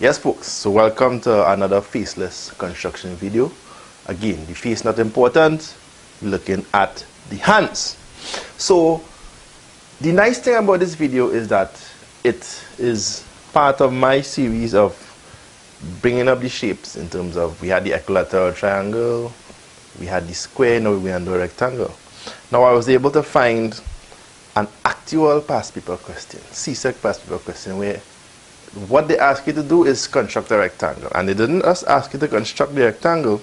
Yes folks, so welcome to another faceless construction video. Again, the face not important, looking at the hands. So the nice thing about this video is that it is part of my series of bringing up the shapes in terms of we had the equilateral triangle, we had the square, now we're under a rectangle. Now I was able to find an actual past paper question, CSEC past paper question, where what they ask you to do is construct a rectangle, and they didn't just ask you to construct the rectangle,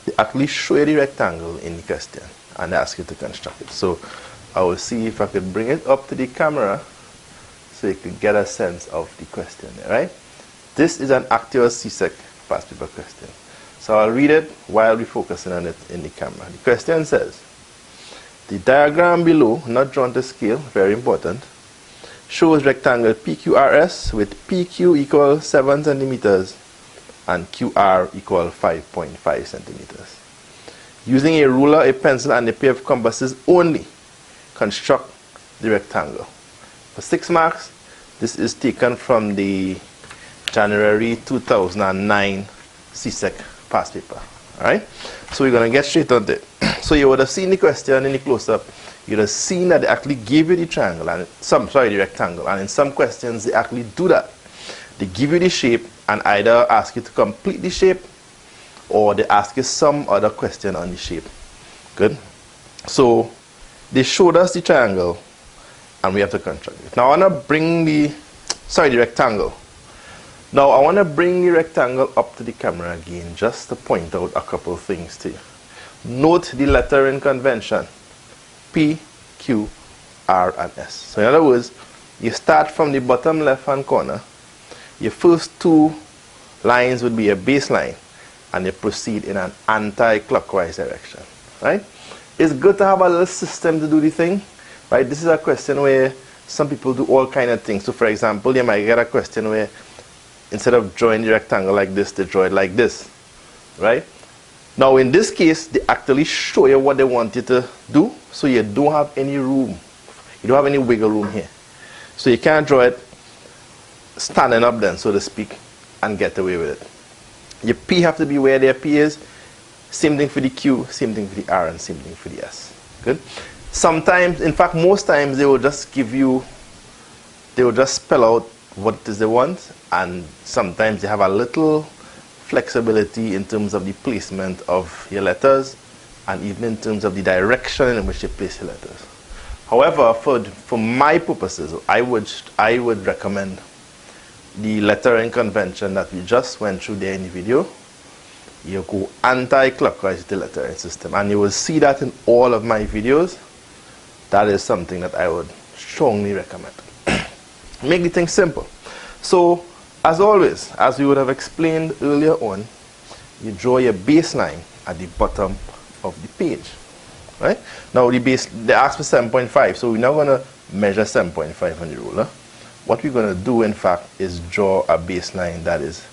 they actually show you the rectangle in the question and they ask you to construct it. So I will see if I could bring it up to the camera so you can get a sense of the question, right? This is an actual CSEC past paper question, so I'll read it while we're focusing on it in the camera. The question says, the diagram below, not drawn to scale, very important, shows rectangle PQRS with PQ equal 7 centimeters and QR equal 5.5 centimeters. Using a ruler, a pencil, and a pair of compasses only, construct the rectangle. For 6 marks, this is taken from the January 2009 CSEC past paper. Alright? So we're going to get straight on it. So you would have seen the question in the close-up. You'd have seen that they actually give you the triangle and the rectangle, and in some questions they actually do that. They give you the shape and either ask you to complete the shape or they ask you some other question on the shape. Good. So they showed us the triangle and we have to construct it. Now I want to bring the rectangle. Now I want to bring the rectangle up to the camera again just to point out a couple of things to you. Note the lettering convention. P, Q, R, and S. So in other words, you start from the bottom left-hand corner. Your first 2 lines would be a baseline, and you proceed in an anti-clockwise direction. Right? It's good to have a little system to do the thing. Right? This is a question where some people do all kind of things. So for example, you might get a question where instead of drawing the rectangle like this, they draw it like this. Right? Now in this case, they actually show you what they want you to do, so you don't have any room. You don't have any wiggle room here. So you can't draw it standing up then, so to speak, and get away with it. Your P have to be where their P is. Same thing for the Q, same thing for the R, and same thing for the S. Good? Sometimes, in fact most times, they will just spell out what it is they want, and sometimes they have a little flexibility in terms of the placement of your letters and even in terms of the direction in which you place your letters. However, for my purposes, I would recommend the lettering convention that we just went through there in the video. You go anti-clockwise with the lettering system, and you will see that in all of my videos. That is something that I would strongly recommend. Make the thing simple. So as always, as we would have explained earlier on, you draw your baseline at the bottom of the page. Right? Now they ask for 7.5, so we're now going to measure 7.5 on the ruler. What we're going to do, in fact, is draw a baseline that is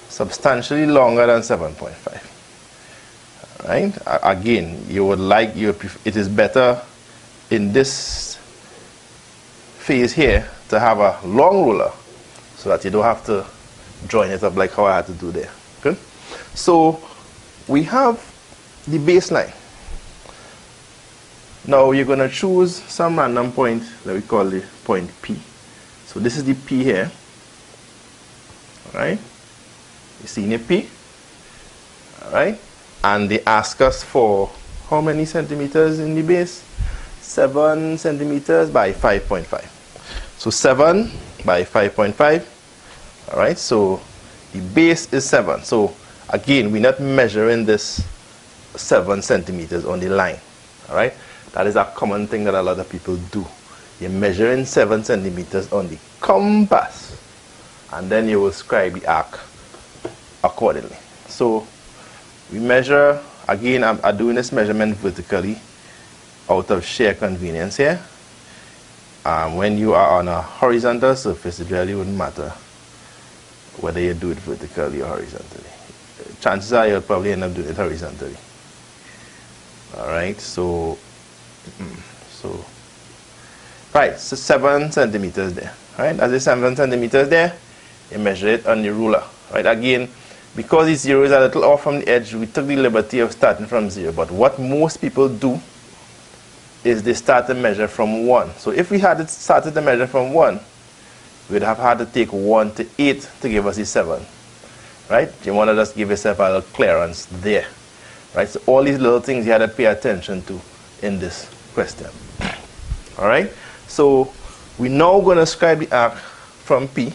substantially longer than 7.5. Right? Again, it is better in this phase here to have a long ruler, so that you don't have to join it up like how I had to do there. Good? So we have the baseline. Now you're going to choose some random point that we call the point P. So this is the P here. Alright? You see the P? Alright? And they ask us for how many centimeters in the base? 7 centimeters by 5.5. So 7 by 5.5. Alright, so the base is 7. So again, we're not measuring this 7 centimeters on the line. Alright, that is a common thing that a lot of people do. You're measuring 7 centimeters on the compass, and then you will scribe the arc accordingly. So we measure, again, I'm doing this measurement vertically out of sheer convenience here. When you are on a horizontal surface, it really wouldn't matter whether you do it vertically or horizontally. Chances are you'll probably end up doing it horizontally. Alright, so right, so 7 centimeters there. Right, as a 7 centimeters there, you measure it on the ruler, right? Again, because the 0 is a little off from the edge, we took the liberty of starting from 0. But what most people do is they start to measure from 1. So if we had started to measure from 1, we'd have had to take 1 to 8 to give us the 7, right? You want to just give yourself a little clearance there, right? So all these little things you had to pay attention to in this question. All right? So we're now going to scribe the arc from P,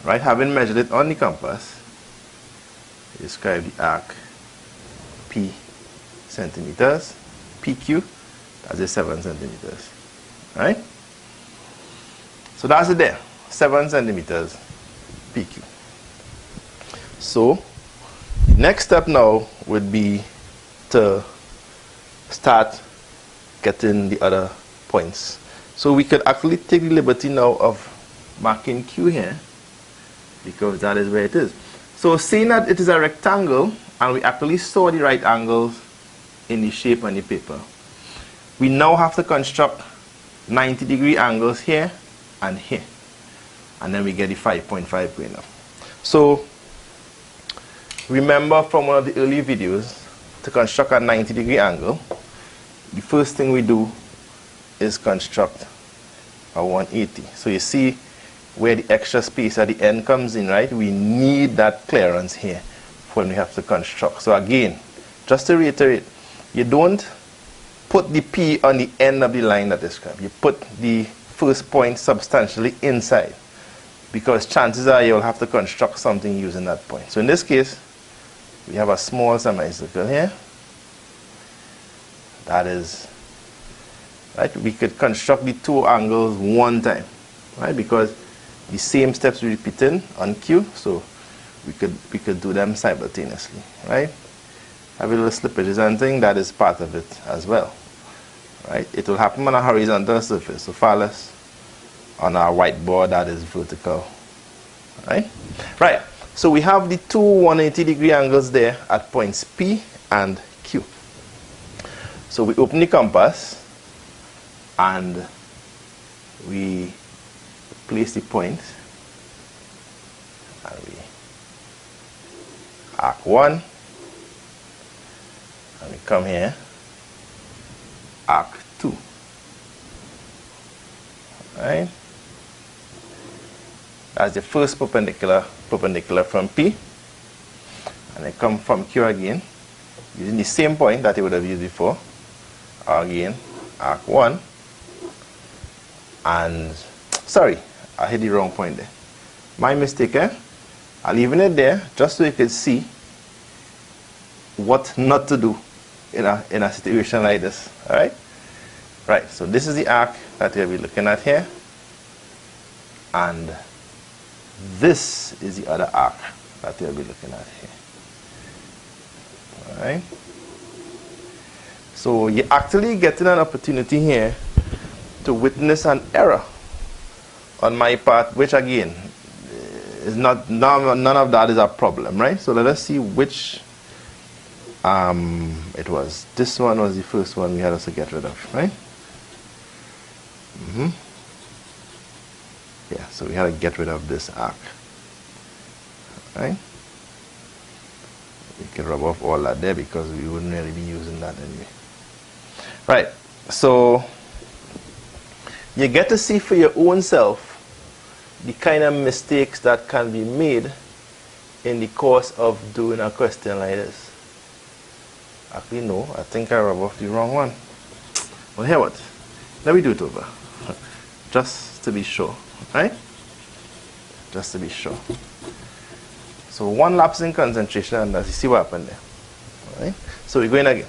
right? Having measured it on the compass, describe the arc P centimeters, PQ, that's a 7 centimeters, right? So that's it there, 7 centimeters PQ. So the next step now would be to start getting the other points. So we could actually take the liberty now of marking Q here, because that is where it is. So seeing that it is a rectangle, and we actually saw the right angles in the shape on the paper, we now have to construct 90-degree angles here and here. And then we get the 5.5 going up. So remember from one of the early videos, to construct a 90-degree angle, the first thing we do is construct a 180. So you see where the extra space at the end comes in, right? We need that clearance here when we have to construct. So again, just to reiterate, you don't put the P on the end of the line that is described. You put the first point substantially inside, because chances are you'll have to construct something using that point. So in this case, we have a small semicircle here. That is, right? We could construct the two angles one time, right? Because the same steps we repeating on Q, so we could do them simultaneously, right? Have a little slippages and thing, that is part of it as well, right? It will happen on a horizontal surface, so far less on our whiteboard that is vertical, right? Right, so we have the two 180-degree angles there at points P and Q. So we open the compass and we place the point, and we arc 1, and we come here, arc 2, right? That's the first perpendicular from P, and I come from Q again, using the same point that you would have used before, again, arc 1, and sorry, I hit the wrong point there. My mistake, eh? I'm leaving it there just so you can see what not to do in a situation like this. Alright? Right, so this is the arc that we'll be looking at here. And this is the other arc that we'll be looking at here. Alright? So you're actually getting an opportunity here to witness an error on my part, which again is not, none of that is a problem, right? So let us see which it was. This one was the first one we had to get rid of, right? Yeah, so we had to get rid of this arc, right? We can rub off all that there because we wouldn't really be using that anyway. Right, so you get to see for your own self the kind of mistakes that can be made in the course of doing a question like this. Actually, no, I think I rubbed off the wrong one. Well, here what? Let me do it over. Just to be sure, right? Just to be sure. So one lapse in concentration, and you see what happened there. All right? So we're going again.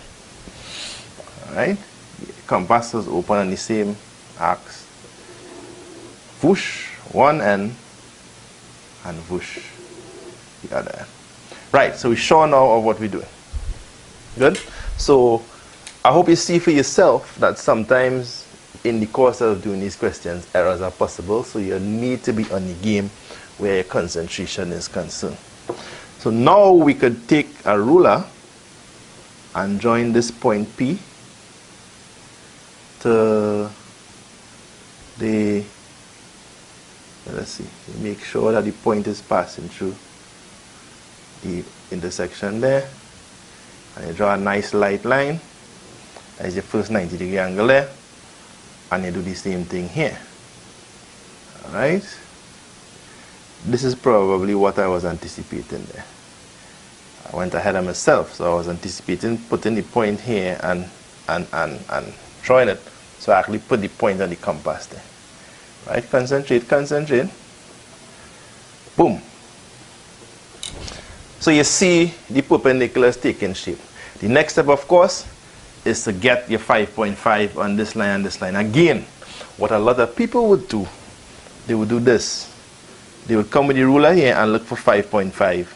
All right? Compass is open on the same arcs. Whoosh, one end, and whoosh, the other end. Right, so we're sure now of what we're doing. Good? So I hope you see for yourself that sometimes in the course of doing these questions, errors are possible, so you need to be on the game where your concentration is concerned. So now we could take a ruler and join this point P to the, let us let's see, you make sure that the point is passing through the intersection there, and you draw a nice light line. That is your first 90-degree angle there, and you do the same thing here. Alright, this is probably what I was anticipating there. I went ahead of myself, so I was anticipating putting the point here and drawing it. So I actually put the point on the compass there. Right, concentrate, concentrate. Boom. So you see the perpendicular is taking shape. The next step, of course, is to get your 5.5 on this line and this line. Again, what a lot of people would do, they would do this. They would come with the ruler here and look for 5.5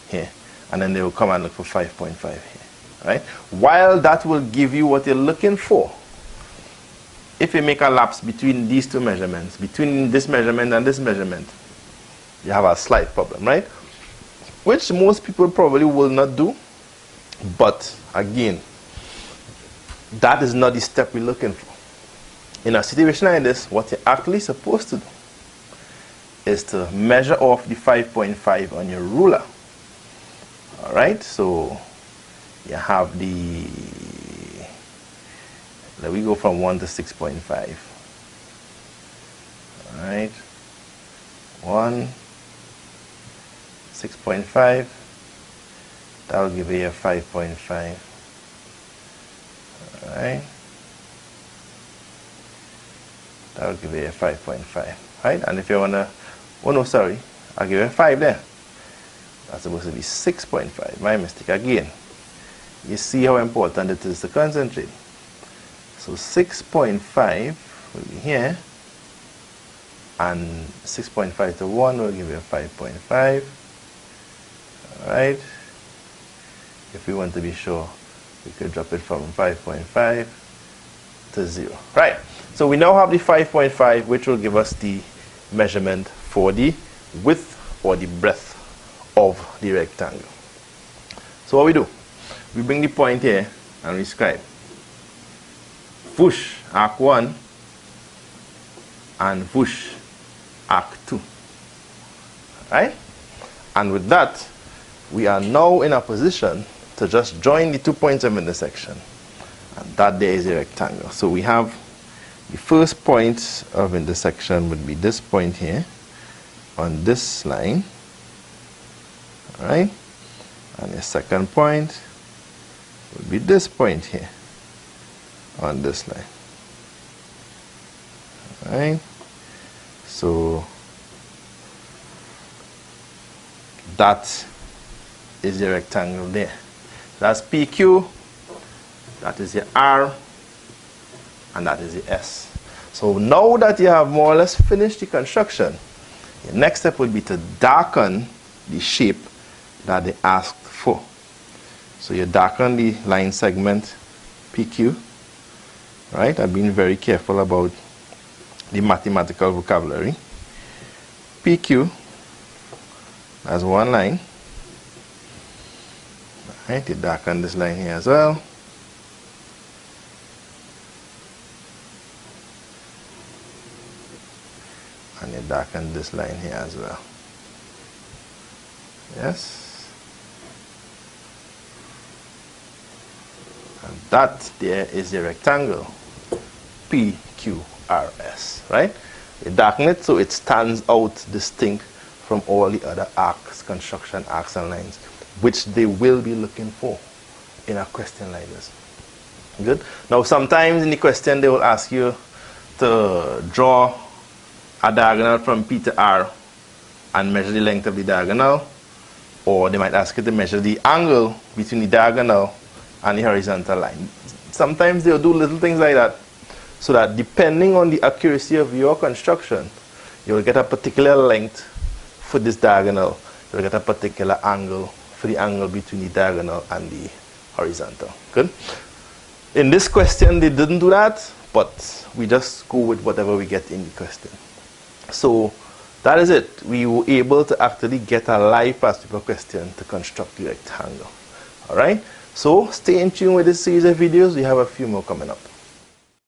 here. And then they will come and look for 5.5 here. Right? While that will give you what you're looking for, if you make a lapse between these two measurements, between this measurement and this measurement, you have a slight problem, right? Which most people probably will not do. But again, that is not the step we're looking for. In a situation like this, what you're actually supposed to do is to measure off the 5.5 on your ruler. Alright, so you have the, let me go from 1 to 6.5. Alright, 1, 6.5, that will give you a 5.5. Alright, that will give you a 5.5. Right, and if you want to, oh no, sorry, I'll give you a 5 there. That's supposed to be 6.5. My mistake again. You see how important it is to concentrate. So 6.5 will be here, and 6.5 to 1 will give you a 5.5. Alright. If we want to be sure, we could drop it from 5.5 to 0. Right. So we now have the 5.5, which will give us the measurement for the width or the breadth of the rectangle. So what we do, we bring the point here and we scribe whoosh arc 1 and whoosh arc 2. Right? And with that, we are now in a position to just join the 2 points of intersection, and that there is a rectangle. So we have the first point of intersection would be this point here on this line. Alright, and the second point would be this point here on this line. Alright, so that is the rectangle there. That's PQ, that is your R, and that is the S. So now that you have more or less finished the construction, the next step would be to darken the shape that they asked for. So you darken the line segment PQ, right? I've been very careful about the mathematical vocabulary. PQ, that's one line. Right, you darken this line here as well. And you darken this line here as well. Yes. And that there is the rectangle PQRS, right? You darken it so it stands out distinct from all the other arcs, construction arcs and lines, which they will be looking for in a question like this. Good? Now sometimes in the question they will ask you to draw a diagonal from P to R and measure the length of the diagonal, or they might ask you to measure the angle between the diagonal and the horizontal line. Sometimes they'll do little things like that, so that depending on the accuracy of your construction, you'll get a particular length for this diagonal, you'll get a particular angle for the angle between the diagonal and the horizontal. Good? In this question they didn't do that, but we just go with whatever we get in the question. So that is it. We were able to actually get a live past paper question to construct the rectangle. Alright? So stay in tune with this series of videos. We have a few more coming up.